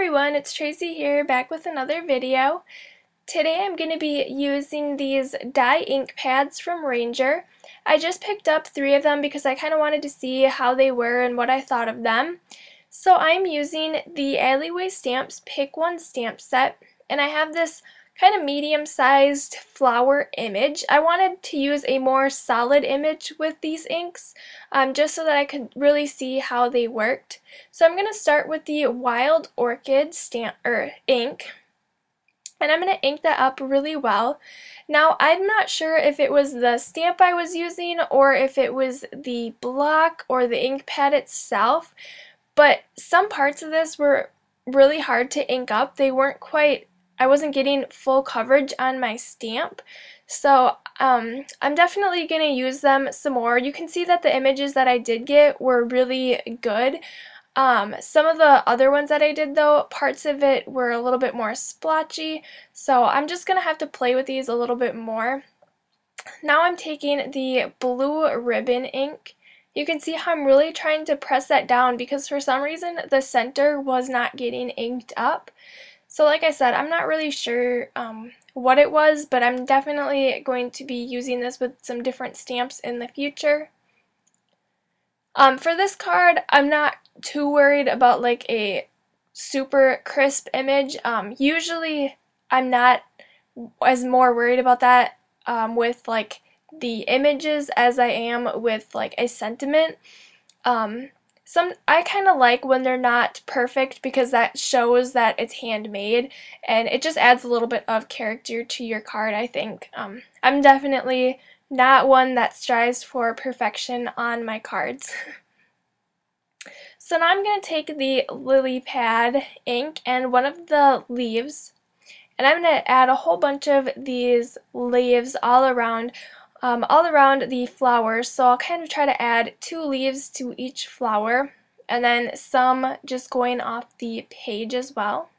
everyone, it's Tracy here, back with another video. Today I'm going to be using these dye ink pads from Ranger. I just picked up 3 of them because I kind of wanted to see how they were and what I thought of them. So I'm using the Alleyway Stamps Pick One stamp set, and I have this kind of medium-sized flower image. I wanted to use a more solid image with these inks, just so that I could really see how they worked. So I'm going to start with the Wild Orchid stamp ink, and I'm going to ink that up really well. Now, I'm not sure if it was the stamp I was using or if it was the block or the ink pad itself, but some parts of this were really hard to ink up. They weren't quite, I wasn't getting full coverage on my stamp, so I'm definitely going to use them some more. You can see that the images that I did get were really good. Some of the other ones that I did though, parts of it were a little bit more splotchy, so I'm just going to have to play with these a little bit more. Now I'm taking the Blue Ribbon ink. You can see how I'm really trying to press that down because for some reason the center was not getting inked up. So like I said, I'm not really sure what it was, but I'm definitely going to be using this with some different stamps in the future. For this card, I'm not too worried about like a super crisp image. Usually I'm not as more worried about that with like the images as I am with like a sentiment. I kind of like when they're not perfect because that shows that it's handmade and it just adds a little bit of character to your card, I think. I'm definitely not one that strives for perfection on my cards. So now I'm going to take the Lily Pad ink and one of the leaves, and I'm going to add a whole bunch of these leaves all around the flowers. So I'll kind of try to add 2 leaves to each flower, and then some just going off the page as well.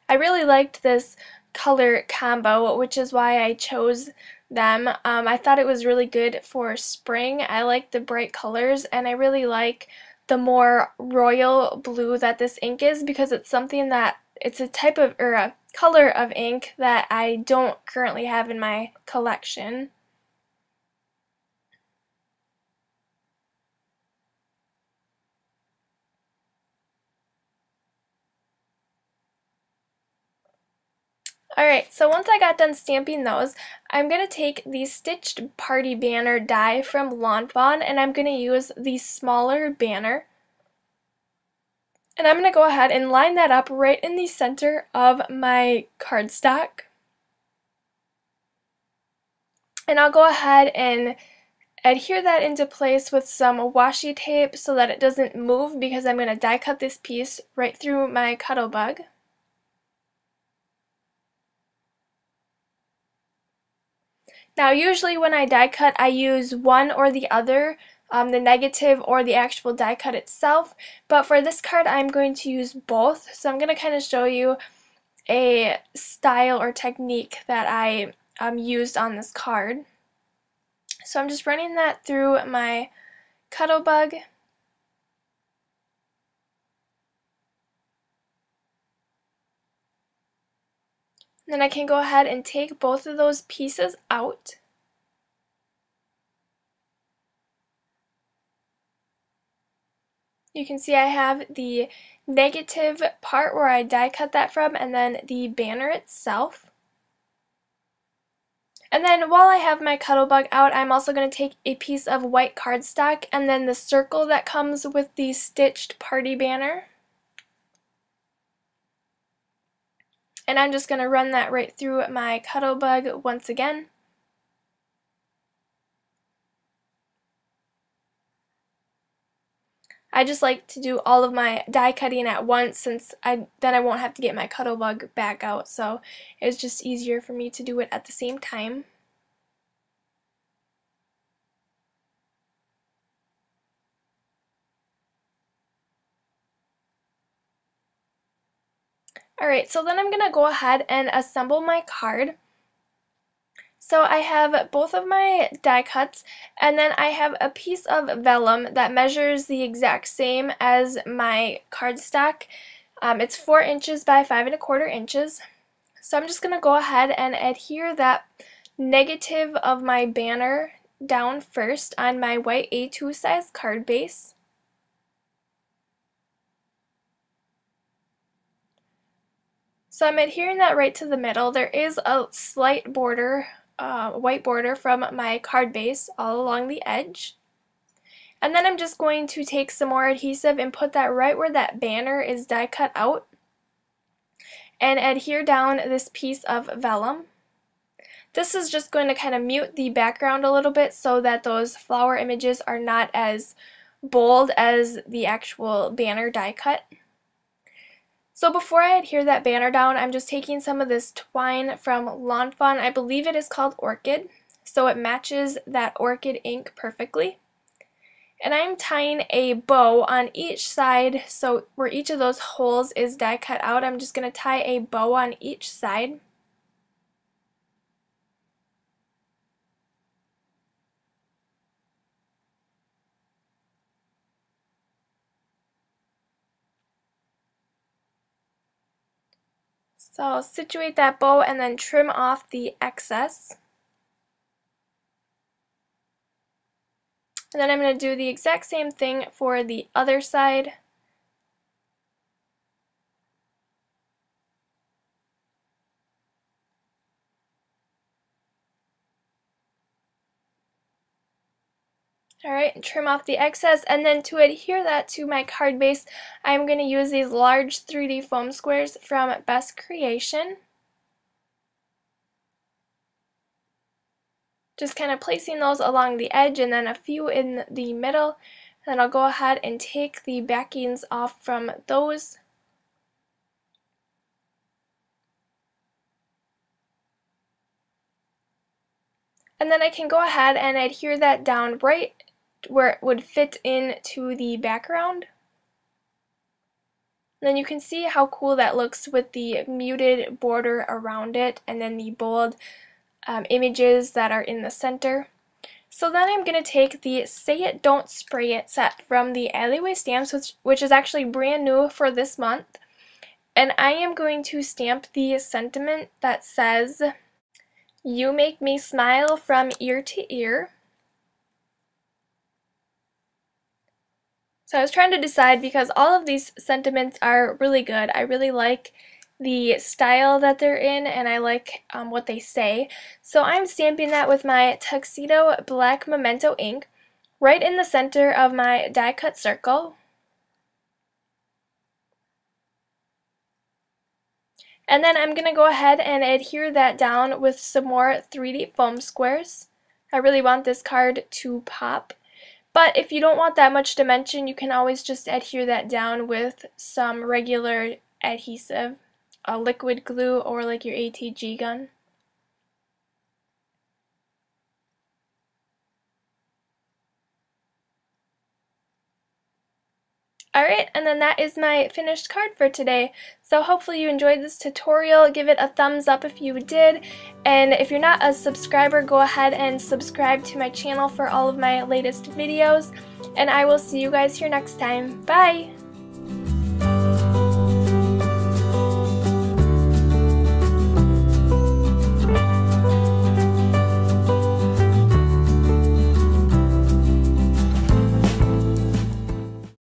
I really liked this color combo, which is why I chose them. I thought it was really good for spring. I like the bright colors, and I really like the more royal blue that this ink is because it's something that it's a type of or a color of ink that I don't currently have in my collection. Alright, so once I got done stamping those, I'm going to take the Stitched Party Banner die from Lawn Fawn, and I'm going to use the smaller banner. And I'm going to go ahead and line that up right in the center of my cardstock. And I'll go ahead and adhere that into place with some washi tape so that it doesn't move because I'm going to die cut this piece right through my Cuttlebug. Now usually when I die cut I use one or the other, the negative or the actual die cut itself, but for this card I'm going to use both, so I'm going to kind of show you a style or technique that I used on this card. So I'm just running that through my Cuttlebug. Then I can go ahead and take both of those pieces out. You can see I have the negative part where I die cut that from, and then the banner itself. And then while I have my Cuttlebug out, I'm also going to take a piece of white cardstock and then the circle that comes with the Stitched Party Banner. And I'm just going to run that right through my Cuttlebug once again. I just like to do all of my die cutting at once since then I won't have to get my Cuttlebug back out, so it's just easier for me to do it at the same time. Alright, so then I'm going to go ahead and assemble my card. So I have both of my die cuts, and then I have a piece of vellum that measures the exact same as my cardstock. It's 4 inches by 5¼ inches. So I'm just going to go ahead and adhere that negative of my banner down first on my white A2 size card base. So I'm adhering that right to the middle. There is a slight border, white border from my card base all along the edge. And then I'm just going to take some more adhesive and put that right where that banner is die cut out and adhere down this piece of vellum. This is just going to kind of mute the background a little bit so that those flower images are not as bold as the actual banner die cut. So before I adhere that banner down, I'm just taking some of this twine from Lawn Fawn. I believe it is called Orchid, so it matches that orchid ink perfectly. And I'm tying a bow on each side, so where each of those holes is die cut out, I'm just going to tie a bow on each side. So I'll situate that bow and then trim off the excess. And then I'm going to do the exact same thing for the other side. Alright, and trim off the excess, and then to adhere that to my card base, I'm going to use these large 3D foam squares from Best Creation. Just kind of placing those along the edge and then a few in the middle. Then I'll go ahead and take the backings off from those. And then I can go ahead and adhere that down right where it would fit into the background. And then you can see how cool that looks with the muted border around it and then the bold images that are in the center. So then I'm going to take the Say It Don't Spray It set from the Alleyway Stamps, which is actually brand new for this month. And I am going to stamp the sentiment that says, "You make me smile from ear to ear." So I was trying to decide because all of these sentiments are really good. I really like the style that they're in, and I like what they say. So I'm stamping that with my Tuxedo Black Memento ink right in the center of my die cut circle. And then I'm going to go ahead and adhere that down with some more 3D foam squares. I really want this card to pop. But if you don't want that much dimension, you can always just adhere that down with some regular adhesive, a liquid glue, or like your ATG gun. Alright, and then that is my finished card for today. So hopefully you enjoyed this tutorial. Give it a thumbs up if you did. And if you're not a subscriber, go ahead and subscribe to my channel for all of my latest videos. And I will see you guys here next time. Bye!